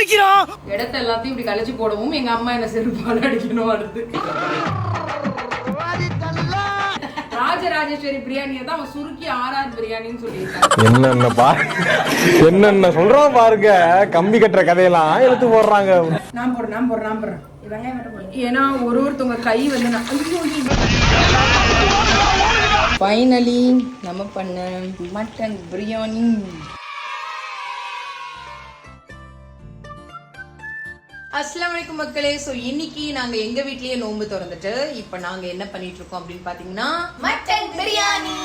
சமைக்கிறோம். இடத்த எல்லாத்தையும் இப்படி கழிச்சு போடவும் எங்க அம்மா என்ன செருப்பால அடிக்கணும். அடுத்து ராஜராஜேஸ்வரி பிரியாணியை தான் அவன் சுருக்கி ஆர்ஆர் பிரியாணின்னு சொல்லியிருக்காங்க. என்னென்ன சொல்றான் பாருங்க. கம்பி கட்டுற கதையெல்லாம் எடுத்து போடுறாங்க. நான் போடுறேன் ஏன்னா ஒருத்தவங்க கை வந்து ஃபைனலி நம்ம பண்ண மட்டன் பிரியாணி. அஸ்ஸலாமு அலைக்கும் மக்களே. ஸோ இன்னைக்கு நாங்க எங்க வீட்லயே நோன்பு திறந்துட்டு இப்போ நாங்க என்ன பண்ணிட்டு இருக்கோம் அப்படின்னு பாத்தீங்கன்னா மட்டன் பிரியாணி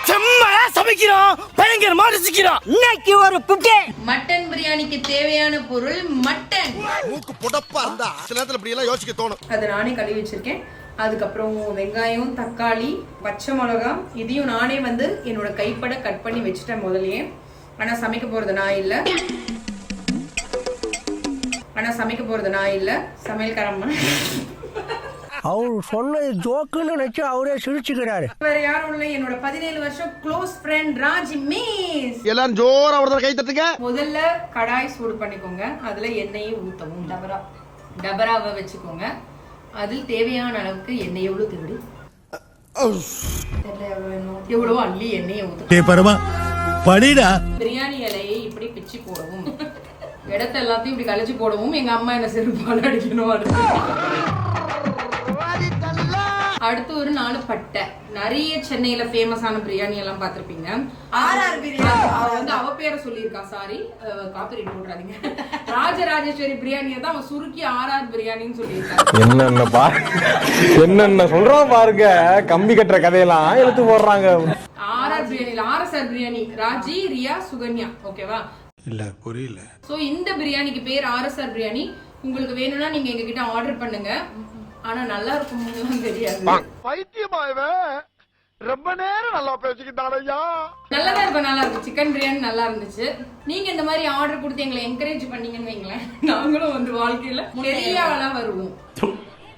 செம்மையா சமைக்கிறோம். பயங்கரமா ருசிக்கிறோம். இன்னைக்கு ஒரு புட்டே மட்டன் பிரியாணிக்கு தேவையான பொருள் மட்டன். மூக்கு புடப்பா இருந்தா சில நேரத்துல இப்படி எல்லாம் யோசிக்க தோணும். அதை நானே கழுவி வச்சிருக்கேன். அதுக்கப்புறம் வெங்காயம், தக்காளி, பச்சை மிளகா இதையும் நானே வந்து என்னோட கைப்பட கட் பண்ணி வச்சுட்டேன் முதல்லயே. ஆனா சமைக்க போறது நான் இல்ல சமையல்காரம்மா. அவர் சொன்னது ஜோக்குன்னு நினைச்சு அவரே சிரிச்சுக்கிறாரு. வேற யாரும் இல்ல, என்னோட 17 வருஷம் க்ளோஸ் ஃப்ரெண்ட் ராஜி மிஸ். எல்லாரும் ஜோரா அவர்தான் கை தட்டுங்க. முதல்ல கடாய் சூடு பண்ணிக்கோங்க. அதுல எண்ணெயை ஊத்தவும். டபராவை வச்சுக்கோங்க. அதில் தேவையான அளவுக்கு எண்ணெய் எவ்வளவு தேவை எவ்வளவோ அள்ளி எண்ணெயை ஊத்த. பிரியாணி இலையை இப்படி பிச்சு போடவும். இடத்த எல்லாத்தையும் இப்படி கழிச்சு போடவும் எங்க அம்மா என்ன செருப்பால அடிக்கணும். அடுத்து ஒரு 4 பட்டை. நிறைய சென்னையில ஃபேமஸான பிரியாணி எல்லாம் பாத்திருப்பீங்க. ஆர்ஆர் பிரியாணி அவ வந்து அவ பேரை சொல்லியிருக்கா. Sorry, copyright போடுறாதீங்க. ராஜராஜேஸ்வரி பிரியாணியை தான் அவன் சுருக்கி ஆர்ஆர் பிரியாணின்னு சொல்லியிருக்காங்க. என்னென்ன சொல்றான் பாருங்க. கம்பி கட்டுற கதையெல்லாம் எடுத்து போடுறாங்க. ஆர்ஆர் பிரியாணில ஆர்எஸ்ஆர் பிரியாணி ராஜி, ரியா, சுகன்யா. ஓகேவா? இல்ல புரியல. சோ இந்த பிரியாணிக்கு பேர் ஆர்எஸ்ஆர் பிரியாணி. உங்களுக்கு வேணும்னா நீங்க எங்க கிட்ட ஆர்டர் பண்ணுங்க. ஆனா நல்லா இருக்கும்னு தெரியாது. பைத்தியமாவே ரொம்ப நேரம் நல்லா பேசிக்கிட்டாரையா. நல்லா இருக்கு. சிக்கன் பிரியாணி நல்லா இருந்துச்சு. நீங்க இந்த மாதிரி ஆர்டர் கொடுத்து எங்களை என்கரேஜ் பண்ணீங்கன்னு வைங்களேன், நாங்களும் வந்து வாழ்க்கையில பெரிய ஆளா வருவோம்.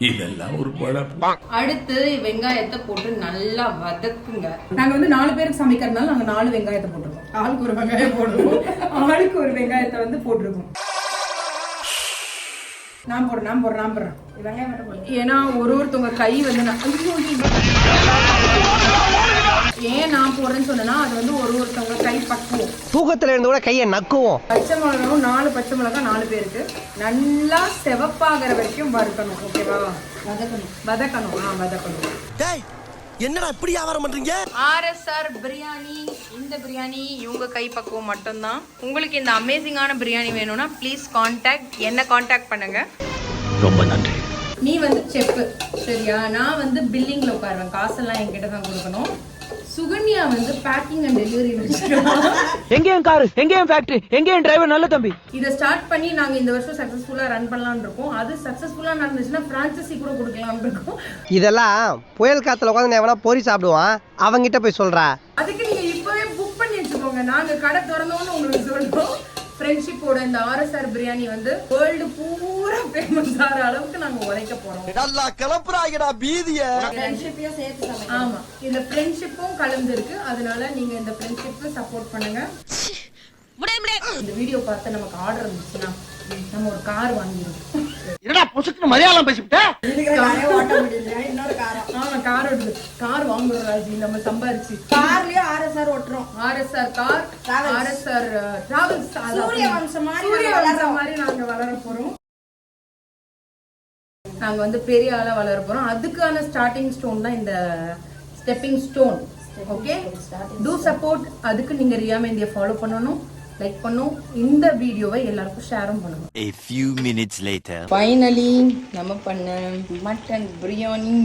இதெல்லாம் ஒரு பழம். அடுத்து வெங்காயத்தை போட்டு நல்லா வதக்குங்க. நாங்க வந்து 4 பேருக்கு சமைக்கிறதுனால நாங்க 4 வெங்காயத்தை போட்டுருக்கோம். ஆளுக்கு ஒரு வெங்காயம் போடுவோம். ஆளுக்கு ஒரு வெங்காயத்தை வந்து போட்டிருக்கோம். நான் போடுறேன் ஏன்னா ஒருத்தவங்க கை வந்து ஏன் நான் போடுறேன்னு சொன்னா அது வந்து ஒருத்தவங்க கை பக்குவோம். தூக்கத்துல இருந்து கூட கையை நக்குவோம். பச்சை மிளகாவும் 4 பச்சை மிளகா 4 பேருக்கு நல்லா செவப்பாகிற வரைக்கும் வறுக்கணும். ஓகேவா? வதக்கணும். என்னடா இப்படி வியாபாரம் பண்றீங்க? ஆர்எஸ்ஆர் பிரியாணி. இந்த பிரியாணி இவங்க கை பக்குவம் மட்டும்தான். உங்களுக்கு இந்த அமேசிங்கான பிரியாணி வேணும்னா ப்ளீஸ் என்ன கான்டாக்ட் பண்ணுங்க. ரொம்ப நன்றி. நீ வந்து செஃப், சரியா? நான் வந்து பில்லிங்ல உட்காருவேன். காசெல்லாம் என்கிட்ட தான் கொடுக்கணும். சுகன்யா வந்து பேக்கிங் அண்ட் டெலிவரி வச்சிருக்கோம். எங்கேயும் காரு, எங்கேயும் ஃபேக்டரி, எங்கேயும் டிரைவர். நல்ல தம்பி. இதை ஸ்டார்ட் பண்ணி நாங்க இந்த வருஷம் சக்சஸ்ஃபுல்லா ரன் பண்ணலாம்னு இருக்கோம். அது சக்சஸ்ஃபுல்லா நடந்துச்சுன்னா பிரான்சைசி கூட கொடுக்கலாம்னு இருக்கோம். இதெல்லாம் புயல் காத்துல உட்காந்து எவனா பொறி சாப்பிடுவான், அவங்கிட்ட போய் சொல்றா. அதுக்கு நீங்க இப்பவே புக் பண்ணி வச்சுக்கோங்க. நாங்க கடை திறந்தோம்னு உங்களுக்கு சொல்றோம். ஃப்ரெண்ட்ஷிப்போட இந்த ஆர்எஸ்ஆர் பிரியாணி வந்து வேர்ல்டு பூரா ஃபேமஸ் ஆகிற அளவுக்கு நாங்க உழைக்க போறோம். நல்லா கிளப்புறாங்கடா பீதிய. ஆமா, இந்த ஃப்ரெண்ட்ஷிப்பும் கலந்து இருக்கு. அதனால நீங்க இந்த ஃப்ரெண்ட்ஷிப்பு சப்போர்ட் பண்ணுங்க. இந்த வீடியோ பார்த்து நமக்கு ஆர்டர் இருந்துச்சுன்னா நம்ம ஒரு கார் வாங்கிடுவோம். என்னடா புசுக்குன்னு மலையாளம் பேசிவிட்ட? கார் வாங்குறோம் ராஜி. நம்ம சம்பாரிச்சு கார்லயே ஆர்எஸ்ஆர் ஓட்டுறோம். RSR car, RSR travels. சூரிய வம்சம் மாதிரி நாங்க வளர போறோம். நாங்க வந்து பெரிய ஆளா வளர போறோம். அதுக்கான ஸ்டார்டிங் ஸ்டோன் தான் இந்த stepping stone. Okay, to support. அதுக்கு நீங்க ரியா மெஹந்தியை ஃபாலோ பண்ணணும், லைக் பண்ணும். இந்த வீடியோவை எல்லாருக்கும் ஷேரும் பண்ணணும். A few minutes later. Finally நம்ம பண்ண மட்டன் பிரியாணி